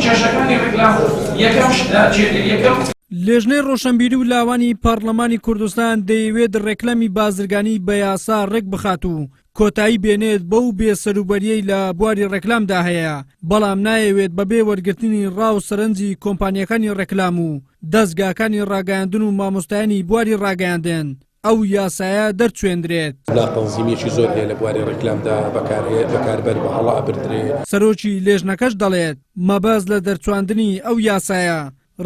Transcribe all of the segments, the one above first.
کێشەکانی ڕێکلام یەکەم لێژنەی ڕۆشنبیری و لاوانی پارلەمانی کوردستان دەیەوێت ڕێکلامی بازرگانی بە یاسا ڕێک بخات و کۆتایی بێنێت بەو بێسەروبەریەی لە بواری ڕێکلامدا هەیە، بەڵام نایەوێت بەبێ وەرگرتنی ڕاو سەرنجی کۆمپانیەکانی ڕێکلام و دەستگاکانی ڕاگەیاندن و مامۆستایانی بواری ڕاگەیاندن ئەو یاسایە دەرچوێندرێت. ناقەنزیمێکی زۆر هەیە لە بواری ڕێکلامدا بەکاربەر بە هەڵا ئەبردرێت. سەرۆکی لێژنەکەش دەڵێت مەبەست لە دەرچواندنی ئەو یاسایە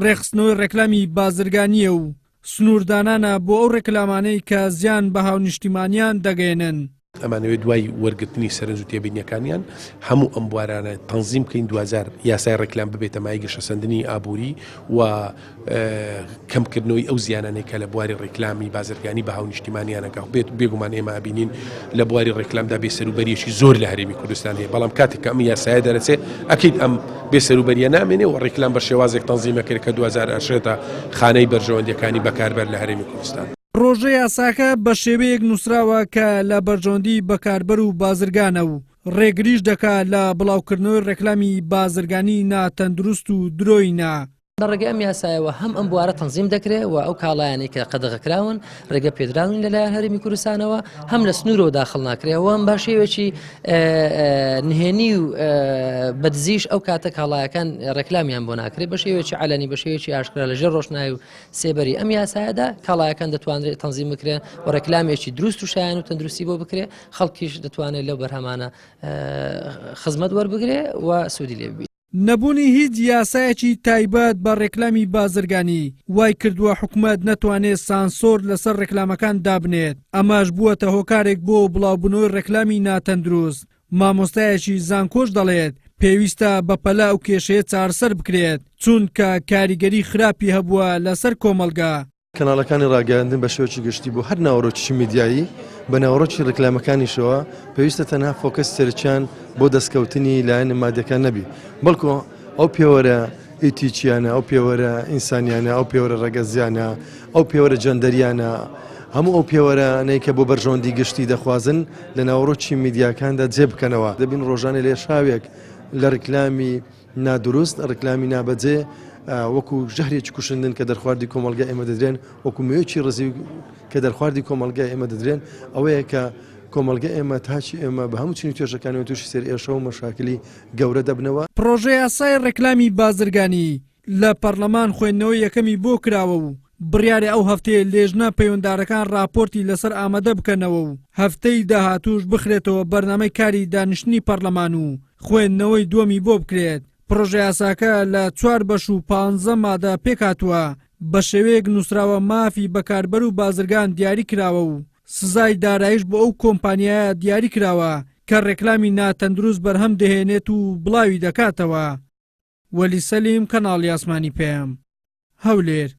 ڕێخستنەوەی ڕێکلامی بازرگانیە و سنووردانانە بۆ ئەو ڕێکلامانەی کە زیان بە هاونیشتیمانیان دەگەێنن. ئەمانەوەی دوای وەرگرتنی سەرنج و تێبینیەکانیان هەموو ئەم بوارانە تەنزیم بکەین 2000 یاسای ڕێکلام ببێتە مای گەشەسەندنی ئابووری و کەمکردنەوەی ئەو زیانانەی کە لە بواری ڕێکلامی بازرگانی بە هاونیشتیمانیانەکە بێت بێگومان ئێمە ئابینین لە بواری ڕێکلامدا بێسەروبەریەکی زۆر لە هەرێمی کوردستان هەیە، بەڵام کاتێک کە ئەم یاسایە دەرەچێت ئەکەیت ئەم بێسەروبەریە نامێنێ و ڕێکلام بە شێوازێک تەنزیمەکرد کە 2000 ئەشێتە خانەی بەرژەوەندەکانی بەکاربەر لە هەرێمی کوردستان. ڕۆژە یاساکە بە شێوەیەک نووسراوە کە لە بەرژەوەندی بەکاربەر و بازرگانە و ڕێگریش دەکات لە بڵاوکردنەوەی ڕێکلامی بازرگانی ناتەندروست و درۆینا. ڕێگە ئەم یاسایەوە هەم ئەم بوارە تەنزیم دەکرێت و ئەو کاڵایانی کە قەدەغەکراون ڕێگە پێدراون لەلایەن هەرێمی کوردستانەوە هەم لە سنوورەوە داخڵ ناکرێەوە ئەم باشێوێکی نهێنی و بەدزیش ئەو کاتە کاڵایەکان ڕێکلامیان بۆ ناکرێت بە شێوێکی علەنی بە شێوێکی ئاشکرا لەژێر ڕۆژناوی و سێبەری ئەم یاسایەدا کاڵایەکان دەتوانرێت تەنزیم بکرێن و ڕێکلامێکی دروست و شایان و تەندروستی بۆ بکرێت، خەڵکیش دەتوانێت لەو بەرهەمانە خزمەت وەربگرێ و سوودی لێ ببێت. نەبوونی هیچ یاسایەکی تایبەت بە ڕێکلامی بازرگانی وای کردووە حکوومەت نەتوانێت سانسۆر لەسەر ڕێکلامەکان دابنێت، ئەماش بووەتە هۆکارێک بۆ بڵاوبوونەوەی ڕێکلامی ناتەندروست. مامۆستایەکی زانکۆش دەڵێت پێویستە بەپەلا ئەو کێشەیە چارەسەر بکرێت چونکە کاریگەری خراپی هەبووە لەسەر کۆمەلگا. کەناڵەکانی ڕاگەیاندن بە شێوەیەکی گشتی بۆ هەر ناوەڕۆکی میدیایی بە ناوەڕۆکی ڕێکلامەکانیشەوە پێویستە تەنها فۆکەس سەرچیان بۆ دەستکەوتنی لایەن مادەکان نەبی، بەڵکو ئەو پێوەرە ئیتیچیانە، ئەو پێوەرە ئینسانیانە، ئەو پێوەرە ڕەگەزیانە، ئەو پێوەرە جەندەریانە، هەموو ئەو پێوەرانەی کە بۆ بەرژەوەندی گشتی دەخوازن لە ناوەڕۆکی میدیاکاندا جێ بکەنەوە. دەبین ڕۆژانە لێشاوێک لە ڕێکلامی نادروست، ڕێکلامی نابەجێ وەکو ژەهرێکی کوشندن کە دەرخواردی کۆمەلگای ئێمە دەدرێن، وەکو مێوکی ڕزی کە دەرخواردی کۆمەلگای ئێمە دەدرێن، ئەوەیە کە کۆمەلگای ئێمە تاچی ئێمە بە هەموو چنی توێژەکانی تووشی سەر ئێشە و مەشاکلی گەورە دەبنەوە. پرۆژە یاسای ڕێکلامی بازرگانی لە پەرلەمان خوێندنەوەی یەکەمی بۆ کراوە و بڕیارە ئەو هەفتەیە لێژنە پەیوەنددارەکان راپۆرتی لەسەر ئامادە بکەنەوە و هەفتەی داهاتووش بخرێتەوە بەرنامەی کاری دانیشتنی پەرلەمان و خوێندنەوەی دووەمی بۆ بکرێت. پرۆژە یاساکە لە 4 بەش و 15 مادە پێکهاتووە، بە شێوەیەک نووسراوە مافی بەکاربەر و بازرگان دیاری کراوە و سزای دارایش بۆ ئەو کۆمپانیایە دیاری کراوە کە ڕێکلامی ناتەندروست بەرهەم دەهێنێت و بڵاوی دەکاتەوە. وەلی سەلیم، کەناڵی ئاسمانی پێم، هەولێر.